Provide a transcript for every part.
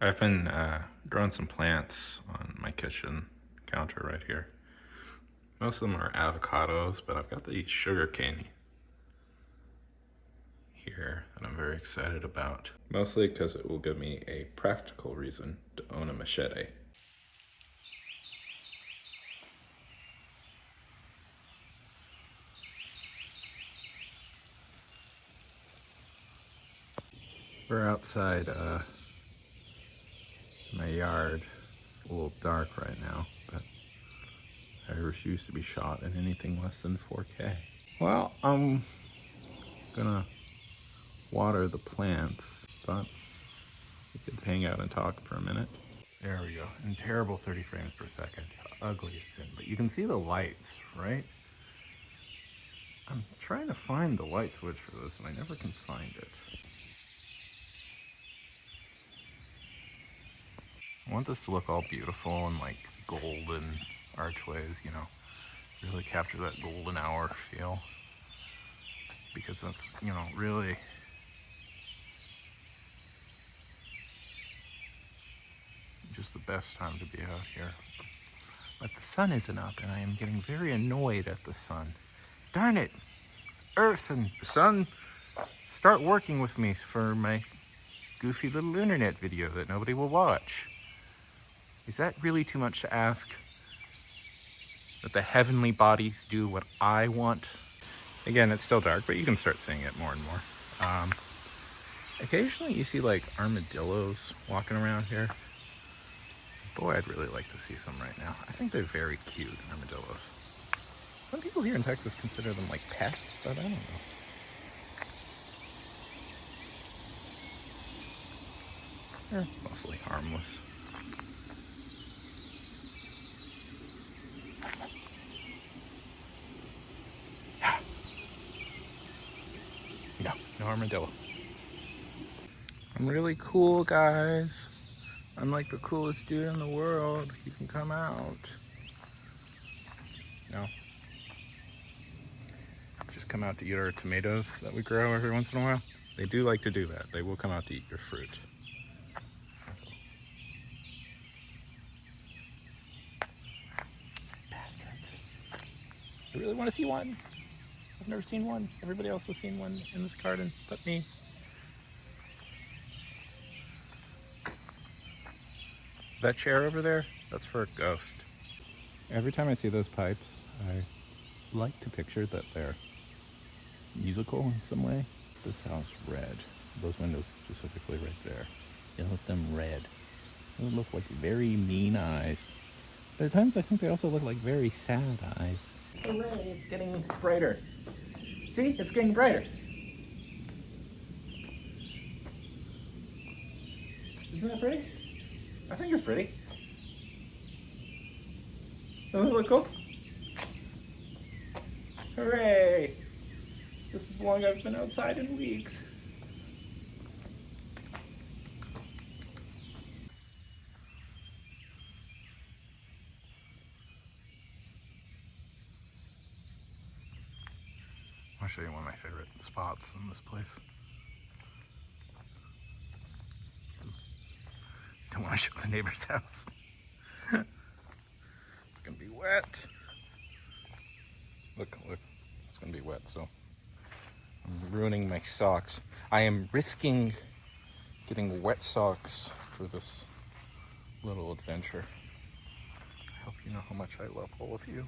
I've been growing some plants on my kitchen counter right here. Most of them are avocados, but I've got the sugar cane here that I'm very excited about. Mostly because it will give me a practical reason to own a machete. We're outside my yard. It's a little dark right now, but I refuse to be shot in anything less than 4K. Well, I'm gonna water the plants, but we could hang out and talk for a minute. There we go. In terrible 30 frames per second. Ugliest sin. But you can see the lights, right? I'm trying to find the light switch for this and I never can find it. I want this to look all beautiful and like golden archways, you know, really capture that golden hour feel. Because that's, you know, really just the best time to be out here. But the sun isn't up and I am getting very annoyed at the sun. Darn it! Earth and sun, start working with me for my goofy little internet video that nobody will watch. Is that really too much to ask? That the heavenly bodies do what I want? Again, it's still dark, but you can start seeing it more and more. Occasionally you see like armadillos walking around here. Boy, I'd really like to see some right now. I think they're very cute, armadillos. Some people here in Texas consider them like pests, but I don't know. They're mostly harmless. No armadillo. I'm really cool, guys. I'm like the coolest dude in the world. You can come out. No. Just come out to eat our tomatoes that we grow every once in a while. They do like to do that. They will come out to eat your fruit. Bastards. I really want to see one. I've never seen one. Everybody else has seen one in this garden but me. That chair over there, that's for a ghost. Every time I see those pipes, I like to picture that they're musical in some way. This house red. Those windows specifically right there. They look them red. They look like very mean eyes. But at times I think they also look like very sad eyes. Hooray, it's getting brighter. See, it's getting brighter. Isn't that pretty? I think it's pretty. Doesn't it look cool? Hooray! This is long I've been outside in weeks. I'll show you one of my favorite spots in this place. Don't want to show the neighbor's house. It's gonna be wet. Look, it's gonna be wet, so I'm ruining my socks. I am risking getting wet socks for this little adventure. I hope you know how much I love all of you.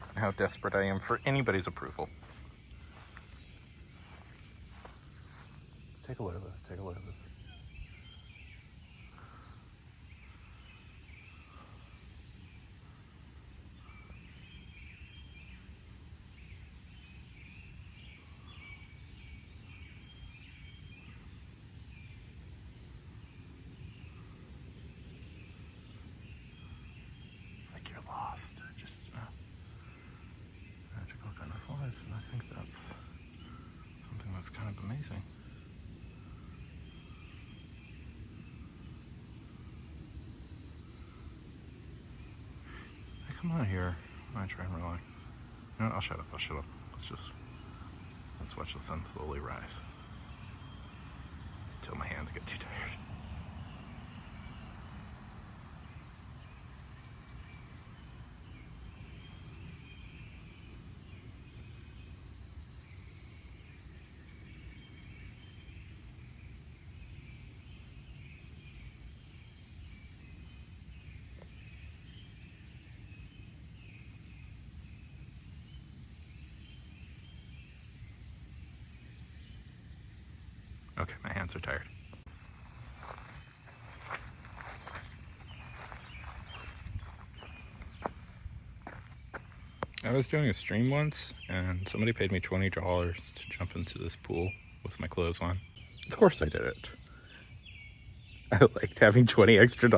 And how desperate I am for anybody's approval. Take a look at this, take a look at this. It's like you're lost. Just magical kind of life, and I think that's something that's kind of amazing. Hey, come on here. I'm gonna try and relax. No, I'll shut up. Let's watch the sun slowly rise. Till my hand hands get too tired. Okay, my hands are tired. I was doing a stream once, and somebody paid me $20 to jump into this pool with my clothes on. Of course I did it. I liked having $20 extra.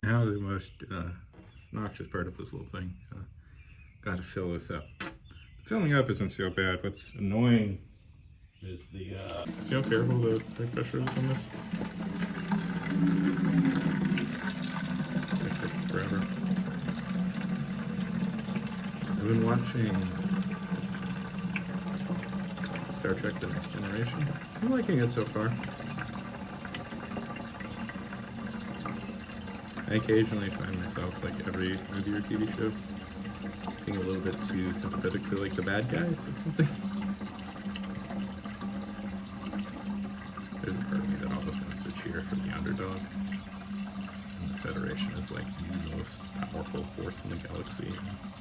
Now the most obnoxious part of this little thing. Got to fill this up. Filling up isn't so bad. What's annoying is the... See how careful the brake pressure is on this? It takes forever. I've been watching Star Trek The Next Generation. I'm liking it so far. I occasionally find myself, like every movie or TV show, being a little bit too sympathetic to like the bad guys or something. There's a part of me that almost wants to cheer for the underdog. And the Federation is like the most powerful force in the galaxy. And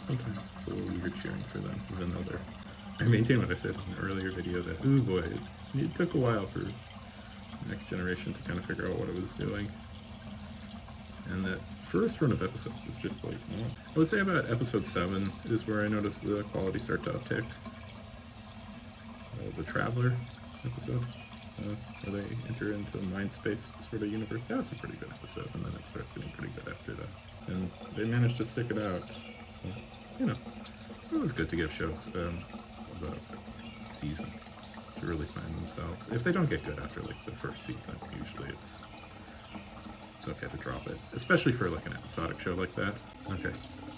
sometimes it's a little weird cheering for them, even though they're... I maintain what I said in an earlier video that, ooh boy, it took a while for the Next Generation to kind of figure out what it was doing. And that first run of episodes is just like, I would say about episode 7 is where I noticed the quality start to uptick. The Traveler episode, where they enter into a mind space sort of universe. That's a pretty good episode, and then it starts getting pretty good after that. And they managed to stick it out. So, you know, it was good to give shows about season to really find themselves. If they don't get good after like the first season, usually it's okay to drop it, especially for like an episodic show like that. Okay,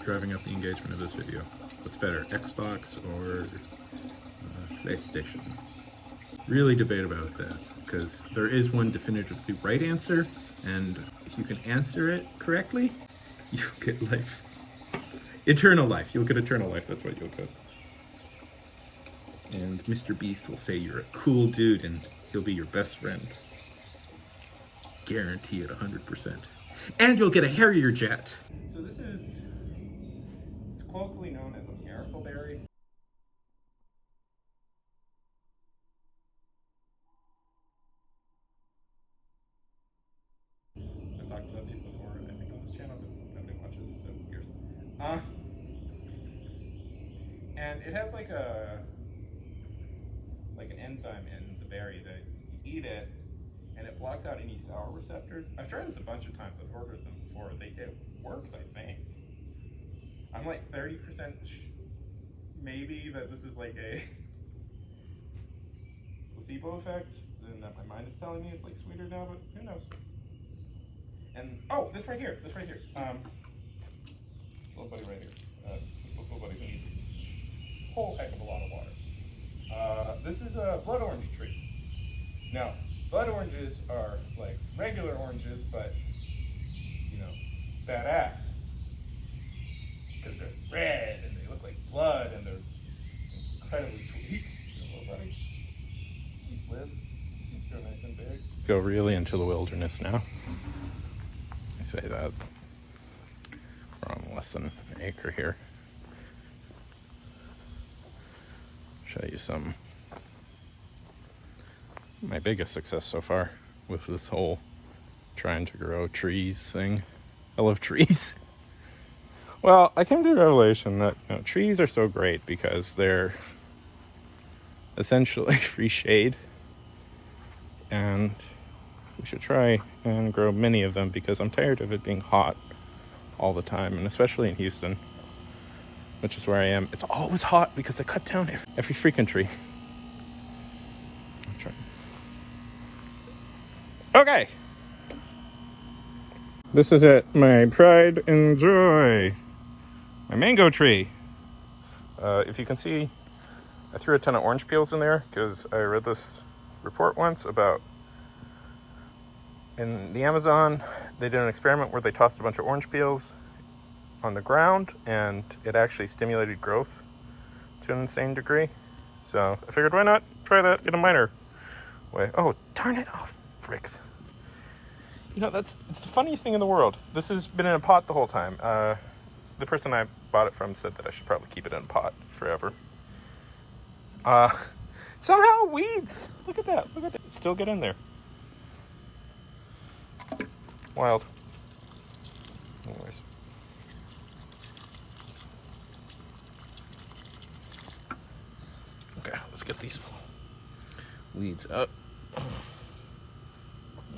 driving up the engagement of this video. What's better, Xbox or PlayStation? Really debate about that, because there is one definitively right answer, and if you can answer it correctly, you get life. Eternal life. You'll get eternal life, that's what you'll get. And Mr. Beast will say you're a cool dude and he'll be your best friend. Guarantee it 100%. And you'll get a Harrier jet. So this is, it's colloquially known as a miracle berry. I've talked about these before, I think on this channel, but nobody watches, so who cares? And it has like an enzyme in the berry that you eat it, and it blocks out any sour receptors. I've tried this a bunch of times. I've ordered them before. It works, I think. I'm like 30% maybe that this is like a placebo effect, and that my mind is telling me it's like sweeter now, but who knows? And oh, this right here. This little buddy right here. This little buddy who needs a whole heck of a lot of water. This is a blood orange tree. Now, Blood oranges are like regular oranges, but, you know, badass. Because they're red and they look like blood and they're incredibly sweet. Hello, buddy. Live. You're nice and big. Go really into the wilderness now. I say that. We're on less than an acre here. Show you some. My biggest success so far with this whole trying to grow trees thing. I love trees. Well, I came to the revelation that, you know, trees are so great because they're essentially free shade, and we should try and grow many of them because I'm tired of it being hot all the time, and especially in Houston, which is where I am. It's always hot because I cut down every freaking tree. I'm trying. Okay. This is it, my pride and joy. My mango tree. If you can see, I threw a ton of orange peels in there because I read this report once about in the Amazon, they did an experiment where they tossed a bunch of orange peels on the ground and it actually stimulated growth to an insane degree. So I figured, why not try that in a minor way? Oh, darn it. Oh, frick. You know, it's the funniest thing in the world. This has been in a pot the whole time. The person I bought it from said that I should probably keep it in a pot forever. Somehow weeds. Look at that. Look at that. Still get in there. Wild. Anyways. Okay, let's get these weeds up.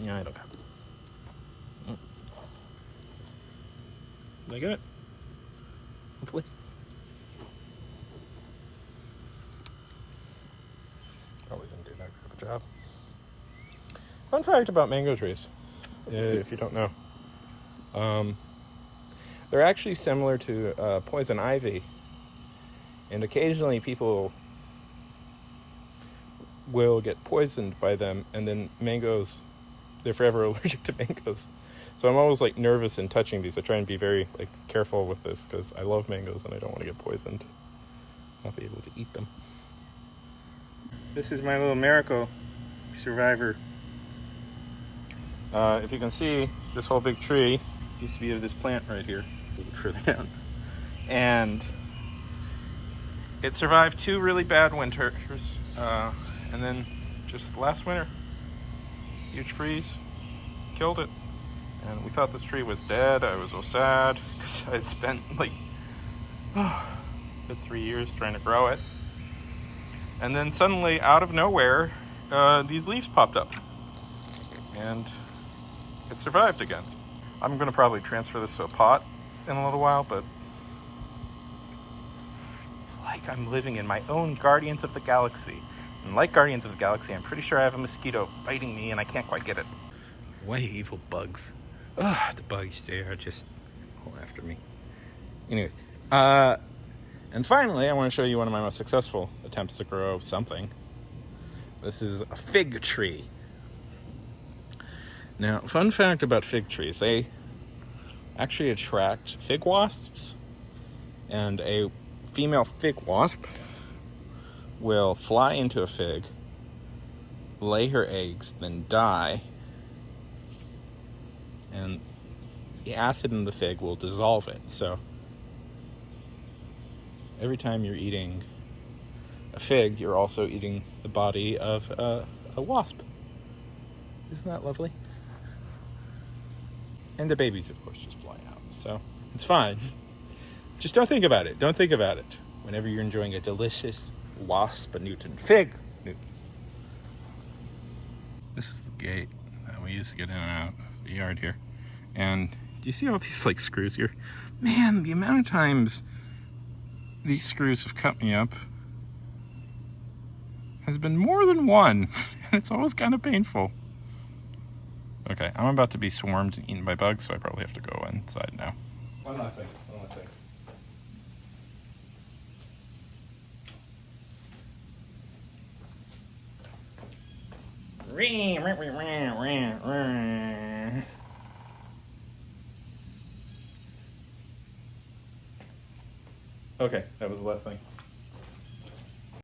Yeah, I don't have. Did I get it? Hopefully. Probably didn't do that good of a job. Fun fact about mango trees, if you don't know. They're actually similar to poison ivy, and occasionally people will get poisoned by them, and then mangoes, they're forever allergic to mangoes. So I'm always like nervous in touching these. I try and be very like careful with this because I love mangoes and I don't want to get poisoned. I'll be able to eat them. This is my little miracle survivor. If you can see, this whole big tree used to be of this plant right here, a little further down. And it survived 2 really bad winters, and then just last winter, huge freeze, killed it. And we thought this tree was dead. I was so sad because I had spent like good 3 years trying to grow it. And then suddenly, out of nowhere, these leaves popped up. And it survived again. I'm going to probably transfer this to a pot in a little while, but it's like I'm living in my own Guardians of the Galaxy. And like Guardians of the Galaxy, I'm pretty sure I have a mosquito biting me and I can't quite get it. Why evil bugs? The bugs, they are just all after me. Anyways, and finally, I want to show you one of my most successful attempts to grow something. This is a fig tree. Now, fun fact about fig trees, they actually attract fig wasps, and a female fig wasp will fly into a fig, lay her eggs, then die, and the acid in the fig will dissolve it. So every time you're eating a fig, you're also eating the body of a wasp. Isn't that lovely? And the babies, of course, just fly out. So it's fine. Just don't think about it. Don't think about it whenever you're enjoying a delicious wasp Newton fig. Newton. This is the gate that we used to get in and out of the yard here. And do you see all these like screws here? Man, the amount of times these screws have cut me up has been more than one. And it's always kind of painful. Okay, I'm about to be swarmed and eaten by bugs, so I probably have to go inside now. One last thing. Okay, that was the last thing.